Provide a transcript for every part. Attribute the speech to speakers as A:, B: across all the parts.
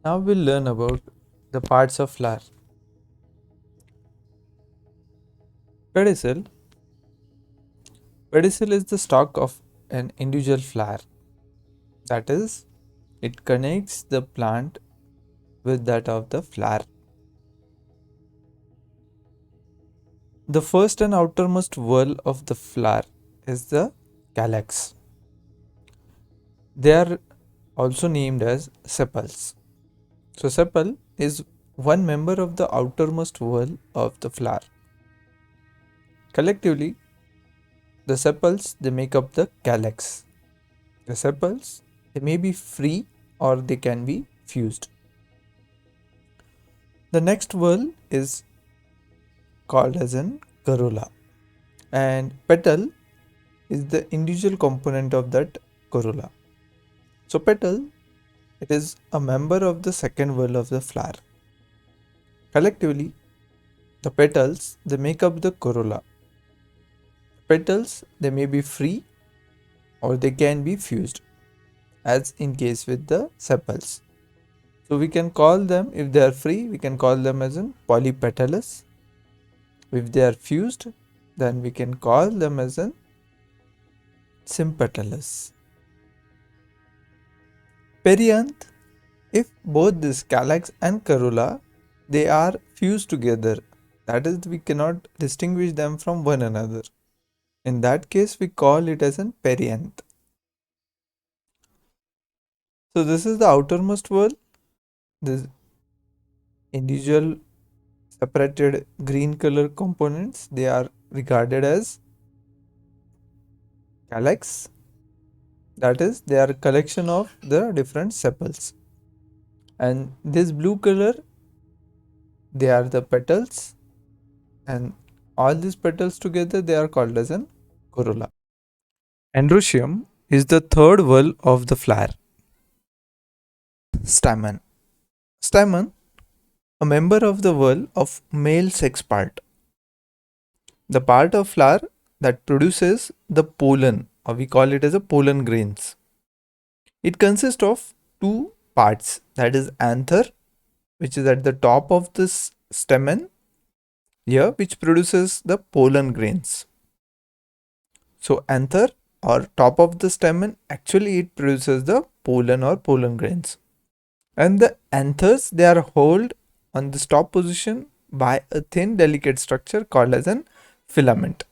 A: Now we'll learn about the parts of flower. Pedicel. Pedicel is the stalk of an individual flower. That is, it connects the plant with that of the flower. The first and outermost whorl of the flower is the calyx. They are also named as sepals. So sepal is one member of the outermost whorl of the flower. Collectively, the sepals they make up the calyx. The sepals they may be free or they can be fused. The next whorl is called as an corolla, and petal is the individual component of that corolla. So petal it is a member of the second whorl of the flower. Collectively, the petals they make up the corolla. Petals they may be free or they can be fused, as in case with the sepals. So we can call them, if they are free, we can call them as in polypetalous. If they are fused, then we can call them as an sympatalous. Perianth, if both this calyx and corolla they are fused together, that is, we cannot distinguish them from one another. In that case, we call it as an perianth. So this is the outermost whorl. This individual separated green color components they are regarded as calyx. That is, they are a collection of the different sepals. And this blue color they are the petals, and all these petals together they are called as an corolla. Androecium is the third whorl of the flower. Stamen. Stamen, a member of the whorl of male sex part. The part of flower that produces the pollen, or we call it as a pollen grains. It consists of two parts, that is anther, which is at the top of this stamen here, which produces the pollen grains. So anther or top of the stamen actually it produces the pollen or pollen grains. And the anthers they are held on the top position by a thin delicate structure called as an filament.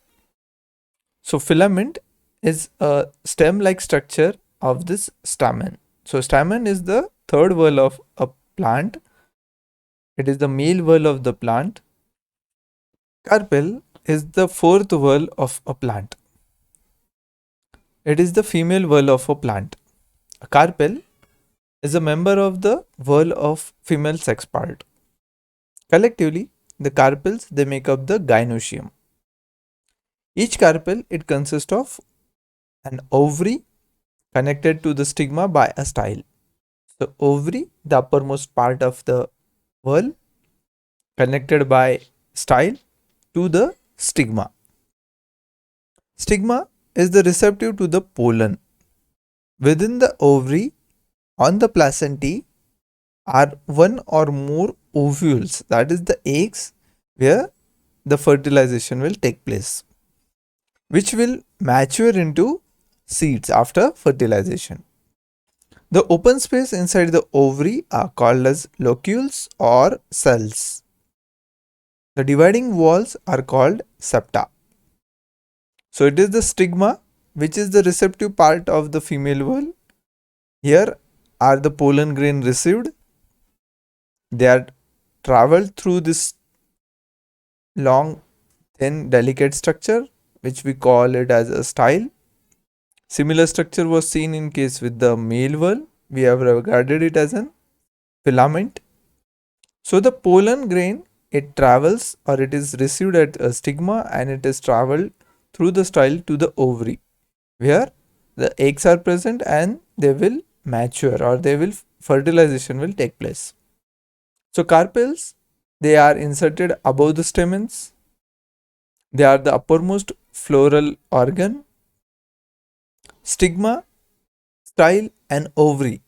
A: So filament is a stem like structure of this stamen. So stamen is the third whorl of a plant. It is the male whorl of the plant. Carpel is the fourth whorl of a plant. It is the female whorl of a plant. A carpel is a member of the whorl of female sex part. Collectively, the carpels they make up the gynoecium. Each carpel it consists of an ovary connected to the stigma by a style. So ovary, the uppermost part of the whorl, connected by style to the stigma. Stigma is the receptive to the pollen. Within the ovary, on the placentae, are one or more ovules, that is the eggs, where the fertilization will take place, which will mature into seeds after fertilization. The open space inside the ovary are called as locules or cells. The dividing walls are called septa. So it is the stigma which is the receptive part of the female whorl. Here are the pollen grain received. They are traveled through this long, thin, delicate structure which we call it as a style. Similar structure was seen in case with the male whorl. We have regarded it as an filament. So the pollen grain it travels or it is received at a stigma and it is traveled through the style to the ovary where the eggs are present and they will mature or they will fertilization will take place. So carpels they are inserted above the stamens. They are the uppermost floral organ. Stigma, style and ovary.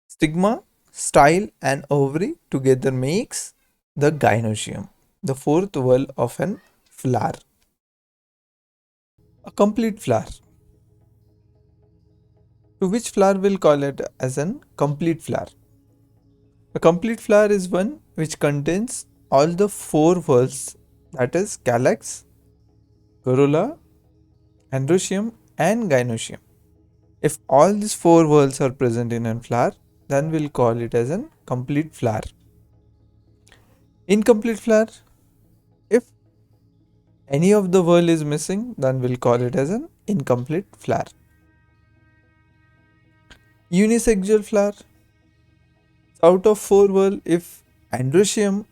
A: Stigma style and ovary together makes the gynoecium, the fourth wall of an flower. A complete flower. To which flower we'll call it as an complete flower? A complete flower is one which contains all the four whorls, that is calyx, corolla, androecium and gynoecium. If all these four whorls are present in a flower, then we'll call it as a complete flower. Incomplete flower, if any of the whorl is missing, then we'll call it as an incomplete flower. Unisexual flower, out of four whorl, if androecium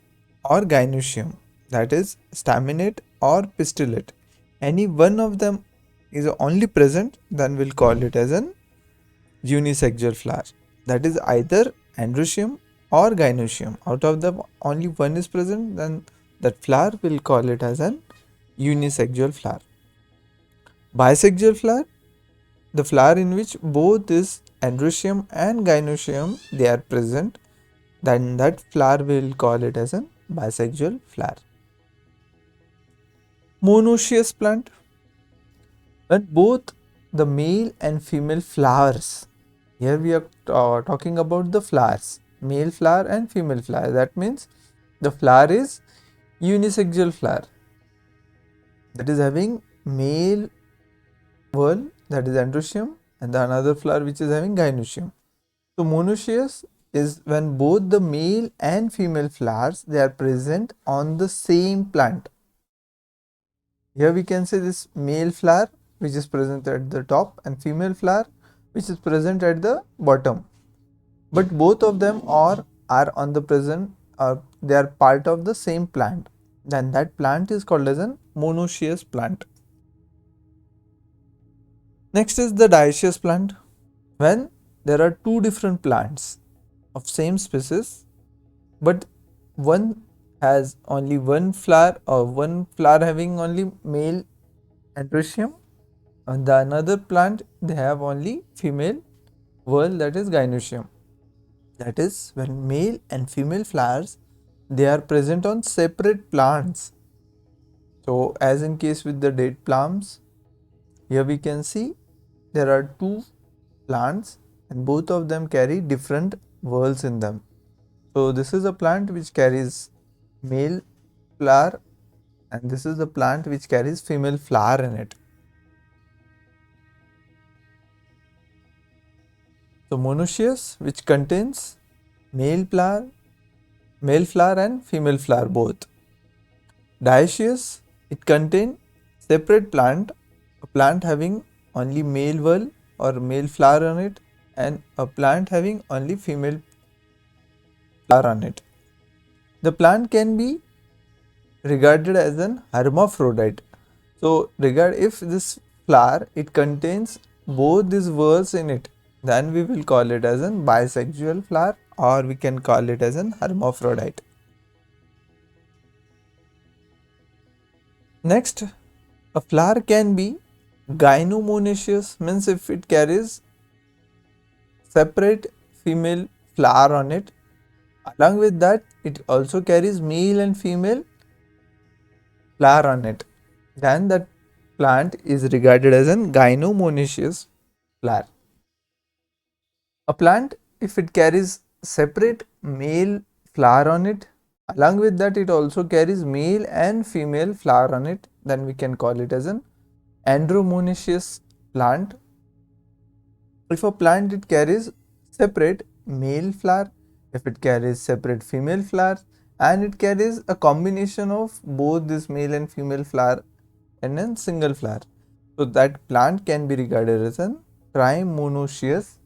A: or gynoecium, that is staminate or pistillate, any one of them is only present, then we'll call it as an unisexual flower. That is either androecium or gynoecium. Out of them only one is present, then that flower will call it as an unisexual flower. Bisexual flower, the flower in which both is androecium and gynoecium they are present, then that flower will call it as a bisexual flower. Monoecious plant, when both the male and female flowers, here we are talking about the flowers, male flower and female flower, that means the flower is unisexual flower, that is having male whorl, that is androecium, and the another flower which is having gynoecium. So monoecious is when both the male and female flowers they are present on the same plant. Here we can say this male flower which is present at the top and female flower which is present at the bottom, but both of them are on the present, they are part of the same plant, then that plant is called as a monoecious plant. Next is the dioecious plant. When there are two different plants of same species, but one has only one flower or one flower having only male androecium, and the another plant they have only female whorl, that is gynoecium. That is when male and female flowers they are present on separate plants. So as in case with the date palms, here we can see there are two plants and both of them carry different whorls in them. So this is a plant which carries male flower and this is the plant which carries female flower in it. So monoecious, which contains male flower and female flower both. Dioecious, it contains separate plant, a plant having only male whorl or male flower on it and a plant having only female flower on it. The plant can be regarded as an hermaphrodite. So regard if this flower it contains both these whorls in it, then we will call it as a bisexual flower or we can call it as an hermaphrodite. Next, a flower can be gynomonoecious, means if it carries separate female flower on it, along with that it also carries male and female flower on it, then that plant is regarded as a gynomonoecious flower. A plant if it carries separate male flower on it, along with that it also carries male and female flower on it, then we can call it as an andromonoecious plant. If a plant it carries separate male flower, if it carries separate female flower and it carries a combination of both this male and female flower in a single flower, so that plant can be regarded as a trimonoecious